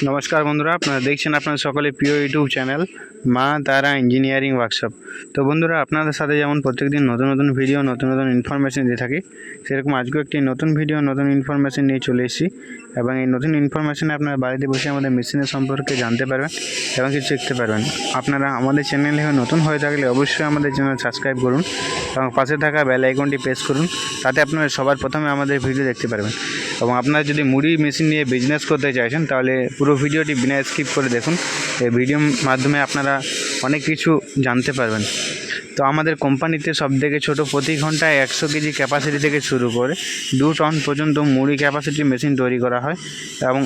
নমস্কার বন্ধুরা, আপনারা দেখছেন আপনার সকলে প্রিয় ইউটিউব চ্যানেল মা তারা ইঞ্জিনিয়ারিং ওয়ার্কশপ। তো বন্ধুরা, আপনাদের সাথে যেমন প্রত্যেকদিন নতুন নতুন ভিডিও নতুন নতুন ইনফরমেশন দিয়ে থাকি, সেরকম আজকেও একটি নতুন ভিডিও নতুন ইনফরমেশন নিয়ে চলে এসেছি। এবং এই নতুন ইনফরমেশনে আপনারা বাড়িতে বসে আমাদের মেশিনের সম্পর্কে জানতে পারবেন এবং কিছু শিখতে পারবেন। আপনারা আমাদের চ্যানেলে নতুন হয়ে থাকলে অবশ্যই আমাদের চ্যানেল সাবস্ক্রাইব করুন এবং পাশে থাকা বেল আইকনটি প্রেস করুন, তাতে আপনারা সবার প্রথমে আমাদের ভিডিও দেখতে পারবেন। এবং আপনারা যদি মুড়ি মেশিন নিয়ে বিজনেস করতে চাইছেন তাহলে পুরো ভিডিওটি বিনা স্কিপ করে দেখুন। এই ভিডিওর মাধ্যমে আপনারা অনেক কিছু জানতে পারবেন। তো আমাদের কোম্পানিতে সবথেকে ছোট প্রতি ঘন্টায় 100 কেজি ক্যাপাসিটি থেকে শুরু করে 2 টন পর্যন্ত মুড়ি ক্যাপাসিটি মেশিন তৈরি করা হয়। এবং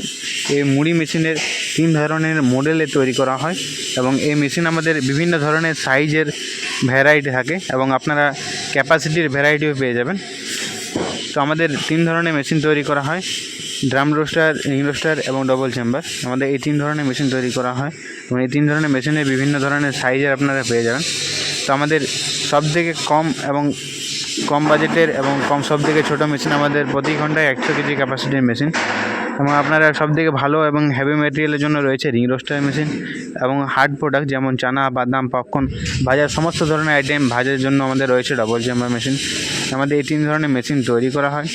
এই মুড়ি মেশিনের 3 ধরনের মডেলে তৈরি করা হয় এবং এই মেশিন আমাদের বিভিন্ন ধরনের সাইজের ভ্যারাইটি থাকে এবং আপনারা ক্যাপাসিটির ভ্যারাইটিও পেয়ে যাবেন। তো আমাদের 3 ধরনের মেশিন তৈরি করা হয়, ড্রাম রোস্টার, রিং রোস্টার এবং ডবল চেম্বার। আমাদের এই 3 ধরনের মেশিন তৈরি করা হয় এবং এই 3 ধরনের মেশিনের বিভিন্ন ধরনের সাইজের আপনারা পেয়ে যাবেন। তো আমাদের সবথেকে কম বাজেটের এবং সবথেকে ছোটো মেশিন আমাদের প্রতি ঘন্টায় 100 কেজি ক্যাপাসিটির মেশিন। এবং আপনারা সবথেকে ভালো এবং হেভি ম্যাটেরিয়ালের জন্য রয়েছে রিং রোস্টার মেশিন এবং হার্ড প্রোডাক্ট যেমন চানা, বাদাম, পপকর্ন ভাজার সমস্ত ধরনের আইটেম ভাজার জন্য আমাদের রয়েছে ডবল চেম্বার মেশিন। আমাদের এই 3 ধরনের মেশিন তৈরি করা হয়।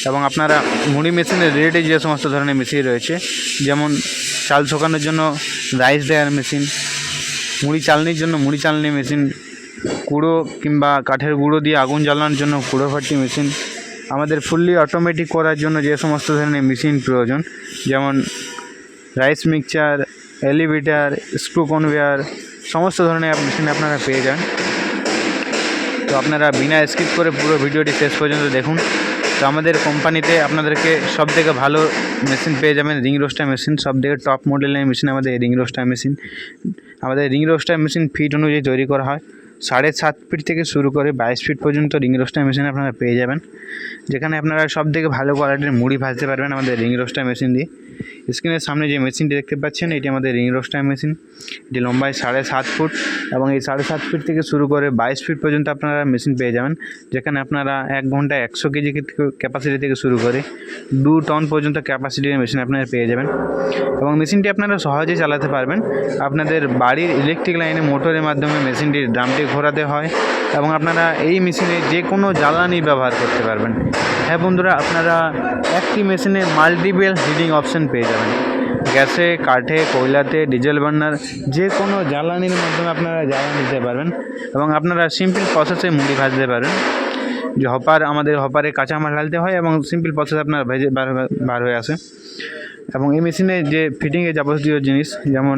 এবং আপনারা মুড়ি মেশিনের রিলেটেড যে সমস্ত ধরনের মেশিন রয়েছে, যেমন চাল শোকানোর জন্য রাইস ড্রায়ার মেশিন, মুড়ি চালনির জন্য মুড়ি চালনি মেশিন, কুড়ো কিংবা কাঠের গুঁড়ো দিয়ে আগুন জ্বালানোর জন্য কুড়ো ভাটি মেশিন, আমাদের ফুললি অটোমেটিক করার জন্য যে সমস্ত ধরনের মেশিন প্রয়োজন, যেমন rice mixture, elevator, screw conveyor, সমস্ত ধরনের মেশিন আপনারা পেয়ে যান। তো আপনারা বিনা স্কিপ করে পুরো ভিডিওটি শেষ পর্যন্ত দেখুন। তো আমাদের কোম্পানিতে আপনাদেরকে সবথেকে ভালো মেশিন পেয়ে যাবেন রিং রোস্টার মেশিন। সবথেকে টপ মডেলের মেশিন আমাদের রিং রোস্টার মেশিন। আমাদের রিং রোস্টার মেশিন ফিট অনুযায়ী তৈরি করা হয়। 7.5 ফিট থেকে শুরু করে 22 ফিট পর্যন্ত রিং রোস্টার মেশিন আপনারা পেয়ে যাবেন, যেখানে আপনারা সবথেকে ভালো কোয়ালিটির মুড়ি ভাজতে পারবেন আমাদের রিং রোস্টার মেশিন দিয়ে। স্ক্রিনের সামনে যে মেশিনটি দেখতে পাচ্ছেন, এটি আমাদের রিং রোস্টার মেশিন। এটি লম্বায় 7.5 ফুট এবং এই 7.5 ফিট থেকে শুরু করে 22 ফিট পর্যন্ত আপনারা মেশিন পেয়ে যাবেন, যেখানে আপনারা 1 ঘন্টায় 100 কেজি ক্যাপাসিটি থেকে শুরু করে 2 টন পর্যন্ত ক্যাপাসিটির মেশিন আপনারা পেয়ে যাবেন। এবং মেশিনটি আপনারা সহজেই চালাতে পারবেন। আপনাদের বাড়ির ইলেকট্রিক লাইনে মোটরের মাধ্যমে মেশিনটির ড্রামটি ঘোরাতে হয় এবং আপনারা এই মেশিনে যে কোনো জ্বালানি ব্যবহার করতে পারবেন। হ্যাঁ বন্ধুরা, আপনারা একটি মেশিনে মাল্টিপল হিটিং অপশন পেয়ে যাবেন। গ্যাসে, কাঠে, কয়লাতে, ডিজেল বার্নার যে কোনো জ্বালানির মাধ্যমে আপনারা জ্বালানি দিতে পারবেন এবং আপনারা সিম্পল প্রসেসে মুড়ি ভাজতে পারবেন। যে আমাদের হপারে কাঁচামাল ঢালতে হয় এবং সিম্পল প্রসেস আপনার ভেজে বার হয়ে আসে। এবং এই মেশিনে যে ফিটিংয়ের যাবতীয় জিনিস, যেমন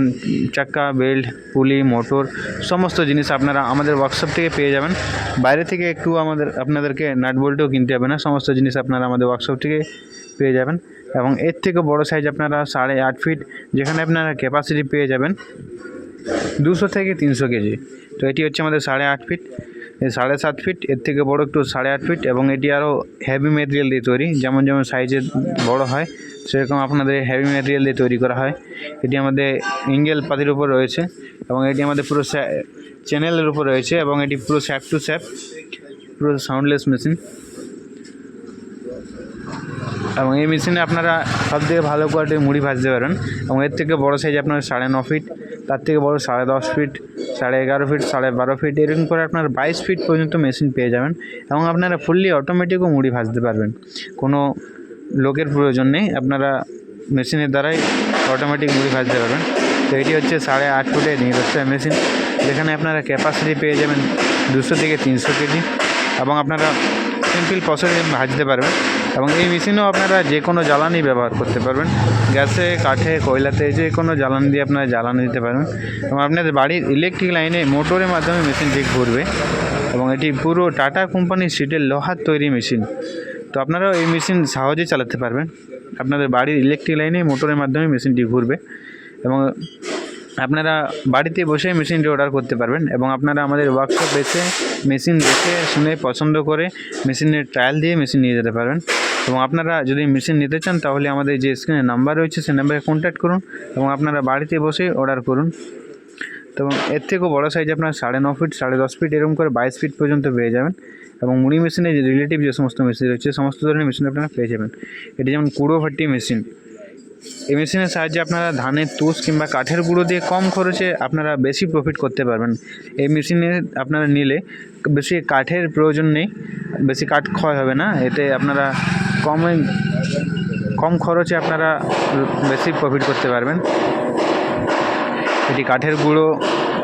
চাকা, বেল্ট, পুলি, মোটর, সমস্ত জিনিস আপনারা আমাদের ওয়ার্কশপ থেকে পেয়ে যাবেন। বাইরে থেকে আপনাদেরকে নাট বল্টও কিনতে হবে না, সমস্ত জিনিস আপনারা আমাদের ওয়ার্কশপ থেকে পেয়ে যাবেন। এবং এর থেকে বড় সাইজ আপনারা 8.5 ফিট, যেখানে আপনারা ক্যাপাসিটি পেয়ে যাবেন 200 থেকে 300 কেজি। তো এটি হচ্ছে আমাদের 8.5 ফিট। এই 7.5 ফিট, এর থেকে বড় একটু 8.5 ফিট এবং এটি আরও হেভি মেটেরিয়াল দিয়ে তৈরি। যেমন সাইজে বড় হয় সেরকম আপনাদের হেভি মেটেরিয়াল দিয়ে তৈরি করা হয়। এটি আমাদের ইঙ্গেল পাতির উপর রয়েছে এবং এটি আমাদের পুরো চ্যানেলের উপর রয়েছে এবং এটি পুরো শ্যাপ টু শ্যাপ, পুরো সাউন্ডলেস মেশিন। এবং এই মেশিনে আপনারা সবথেকে ভালো কোয়ালিটির মুড়ি ভাজতে পারেন। এবং এর থেকে বড় সাইজ আপনার 9.5 ফিট, তার থেকে বড় 10.5 ফিট, 11.5 ফিট, 12.5 ফিট, এরকম করে আপনার 22 ফিট পর্যন্ত মেশিন পেয়ে যাবেন। এবং আপনারা ফুললি অটোমেটিকও মুড়ি ভাজতে পারবেন, কোনো লোকের প্রয়োজন নেই, আপনারা মেশিনের দ্বারাই অটোমেটিক মুড়ি ভাজতে পারবেন। তো এটি হচ্ছে 8.5 ফুটের রিং রোস্টার মেশিন, যেখানে আপনারা ক্যাপাসিটি পেয়ে যাবেন 200 থেকে 300 কেজি এবং আপনারা সিম্পল প্রসেসে ভাজতে পারবেন। এবং এই মেশিনেও আপনারা যে কোনো জ্বালানি ব্যবহার করতে পারবেন, গ্যাসে, কাঠে, কয়লাতে, যে কোনো জ্বালানি দিয়ে আপনারা জ্বালানি দিতে পারবেন। এবং আপনাদের বাড়ির ইলেকট্রিক লাইনে মোটরের মাধ্যমে মেশিনটি ঘুরবে এবং এটি পুরো টাটা কোম্পানির সিটের লোহার তৈরি মেশিন। তো আপনারাও এই মেশিন সহজেই চালাতে পারবেন। আপনাদের বাড়ির ইলেকট্রিক লাইনে মোটরের মাধ্যমে মেশিনটি ঘুরবে এবং আপনারা বাড়িতে বসে মেশিনটি অর্ডার করতে পারবেন। এবং আপনারা আমাদের ওয়ার্কশপ এসে মেশিন দেখে শুনে পছন্দ করে মেশিনের ট্রায়াল দিয়ে মেশিন নিয়ে যেতে পারবেন। এবং আপনারা যদি মেশিন নিতে চান তাহলে আমাদের যে স্ক্রিনে নাম্বার রয়েছে সেই নাম্বারে কন্ট্যাক্ট করুন এবং আপনারা বাড়িতে বসে অর্ডার করুন। তো এর থেকেও বড়ো সাইজ আপনার 9.5 ফিট, 10.5 ফিট, এরকম করে 22 ফিট পর্যন্ত পেয়ে যাবেন। এবং মুড়ি মেশিনে যে রিলেটিভ যে সমস্ত মেশিন রয়েছে সমস্ত ধরনের মেশিন আপনারা পেয়ে যাবেন। এটি যেমন কুড়ো ভাটি মেশিন, এই মেশিনের সাহায্যে আপনারা ধানের তুষ কিংবা কাঠের গুঁড়ো দিয়ে কম খরচে আপনারা বেশি প্রফিট করতে পারবেন। এই মেশিনে আপনারা নিলে বেশি কাঠের প্রয়োজন নেই, বেশি কাঠ ক্ষয় হবে না, এতে আপনারা কম খরচে আপনারা বেশি প্রফিট করতে পারবেন। এটি কাঠের গুঁড়ো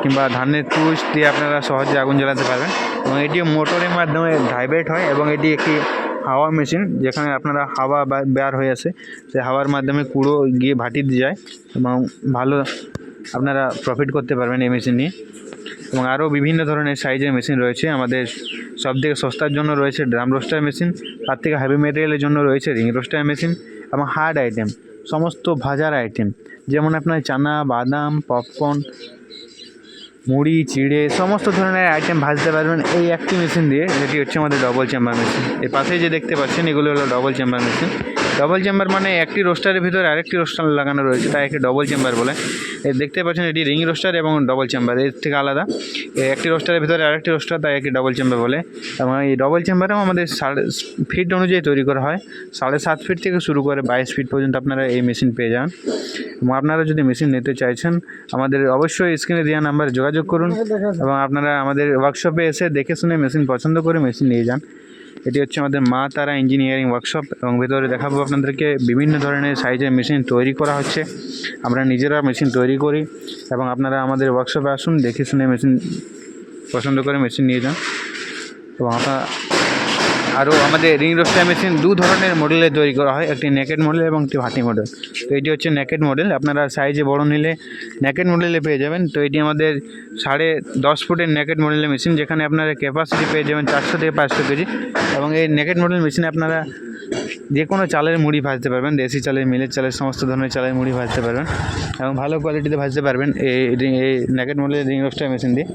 কিংবা ধানের তুষ দিয়ে আপনারা সহজে আগুন জ্বালাতে পারবেন এবং এটি মোটরের মাধ্যমে ভাইব্রেট হয় এবং এটি একটি হাওয়া মেশিন, যেখানে আপনারা হাওয়া বের হয়ে আসে, সেই হাওয়ার মাধ্যমে কুড়ো গিয়ে ভাটিতে যায় এবং ভালো আপনারা প্রফিট করতে পারবেন এই মেশিন নিয়ে। এবং আরও বিভিন্ন ধরনের সাইজের মেশিন রয়েছে। আমাদের সবথেকে সস্তার জন্য রয়েছে ড্রাম রোস্টার মেশিন, তার থেকে হেভি মেটেরিয়ালের জন্য রয়েছে রিং রোস্টার মেশিন এবং হার্ড আইটেম সমস্ত ভাজার আইটেম, যেমন আপনার চানা, বাদাম, পপকর্ন, মুড়ি, চিড়ে সমস্ত ধরনের আইটেম ভাজতে পারবেন এই একটি মেশিন দিয়ে, যেটি হচ্ছে আমাদের ডবল চেম্বার মেশিন। এর পাশে যে দেখতে পাচ্ছেন এগুলো হলো double chamber machine. Double chamber মানে একটি রোস্টারের ভিতরে আরেকটি রোস্টার লাগানো রয়েছে, তাই একে ডবল চেম্বার বলে। দেখতে পাচ্ছেন এটি রিং রোস্টার এবং ডবল চেম্বার এর থেকে আলাদা, একটি রোস্টারের ভিতরে আরেকটি রোস্টার, তাই একে ডবল চেম্বার বলে। এবং এই ডবল চেম্বারেও আমাদের ফিট অনুযায়ী তৈরি করা হয়, 7.5 ফিট থেকে শুরু করে 22 ফিট পর্যন্ত আপনারা এই মেশিন পেয়ে যান। এবং আপনারা যদি মেশিন নিতে চাইছেন আমাদের অবশ্যই স্ক্রিনে দেওয়া নাম্বারে যোগাযোগ করুন এবং আপনারা আমাদের ওয়ার্কশপে এসে দেখে শুনে মেশিন পছন্দ করে মেশিন নিয়ে যান। এটি হচ্ছে আমাদের মা তারা ইঞ্জিনিয়ারিং ওয়ার্কশপ এবং ভেতরে দেখাবো আপনাদেরকে বিভিন্ন ধরনের সাইজের মেশিন তৈরি করা হচ্ছে। আমরা নিজেরা মেশিন তৈরি করি এবং আপনারা আমাদের ওয়ার্কশপে আসুন, দেখে শুনে মেশিন পছন্দ করে মেশিন নিয়ে যান। এবং আপনারা আরও আমাদের রিং রোস্টার মেশিন দু ধরনের মডেলে তৈরি করা হয়, একটি নেকেড মডেল এবং একটি ভাটি মডেল। তো এটি হচ্ছে নেকেড মডেল, আপনারা সাইজে বড় নিলে নেকেড মডেলে পেয়ে যাবেন। তো এটি আমাদের 10.5 ফুটের নেকেড মডেলের মেশিন, যেখানে আপনারা ক্যাপাসিটি পেয়ে যাবেন 400 থেকে 500 কেজি। এবং এই নেকেড মডেল মেশিনে আপনারা যে কোনো চালের মুড়ি ভাজতে পারবেন, দেশি চালের, মিলের চালের, সমস্ত ধরনের চালের মুড়ি ভাজতে পারবেন এবং ভালো কোয়ালিটিতে ভাজতে পারবেন এই নেকেড মডেলের রিং রোস্টার মেশিন দিয়ে।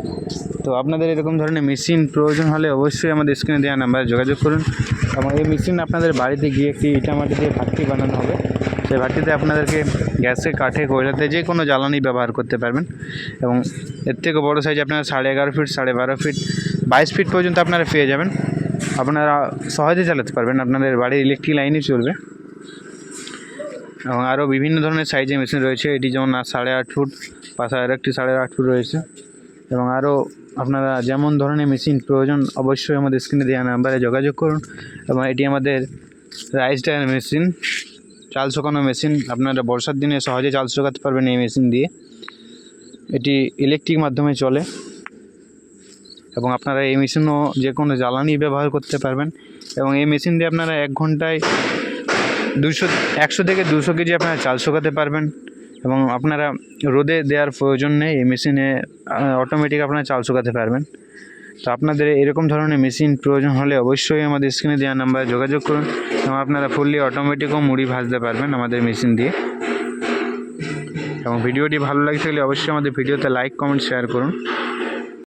তো আপনাদের এরকম ধরনের মেশিন প্রয়োজন হলে অবশ্যই আমাদের স্ক্রিনে দেওয়া নাম্বারে যোগাযোগ করুন এবং এই মেশিন আপনাদের বাড়িতে গিয়ে একটি ইটামাটি দিয়ে ভাট্টি বানানো হবে। সেই ভাট্টিতে আপনাদেরকে গ্যাসে, কাঠে, কয়লাতে যে কোনো জ্বালানি ব্যবহার করতে পারবেন। এবং এর থেকে বড়ো সাইজ আপনারা 11.5 ফিট, 12.5 ফিট, 22 ফিট পর্যন্ত আপনারা পেয়ে যাবেন। আপনারা সহজে চালাতে পারবেন, আপনাদের বাড়ির ইলেকট্রিক লাইনই চলবে। এবং আরও বিভিন্ন ধরনের সাইজের মেশিন রয়েছে, এটি যেমন 8.5 ফুট, পাশে আরেকটি 8.5 ফুট রয়েছে। এবং আরও আপনারা যেমন ধরনের মেশিন প্রয়োজন অবশ্যই আমাদের স্ক্রিনে দেওয়া নাম্বারে যোগাযোগ করুন। এবং এটি আমাদের রাইস ড্রায়ার মেশিন, চাল শুকানো মেশিন, আপনারা বর্ষার দিনে সহজে চাল শুকাতে পারবেন এই মেশিন দিয়ে। এটি ইলেকট্রিক মাধ্যমে চলে এবং আপনারা এই মেশিনও যে কোনো জ্বালানি ব্যবহার করতে পারবেন। এবং এই মেশিন দিয়ে আপনারা 1 ঘন্টায় 100 থেকে 200 কেজি আপনারা চাল শুকাতে পারবেন এবং আপনারা রোদে দেওয়ার প্রয়োজন নেই, এই মেশিনে অটোমেটিক আপনারা চাল শুকাতে পারবেন। তো আপনাদের এরকম ধরনের মেশিন প্রয়োজন হলে অবশ্যই আমাদের স্ক্রিনে দেওয়া নাম্বারে যোগাযোগ করুন এবং আপনারা ফুললি অটোমেটিকও মুড়ি ভাজতে পারবেন আমাদের মেশিন দিয়ে। এবং ভিডিওটি ভালো লাগছে থাকলে অবশ্যই আমাদের ভিডিওতে লাইক, কমেন্ট, শেয়ার করুন।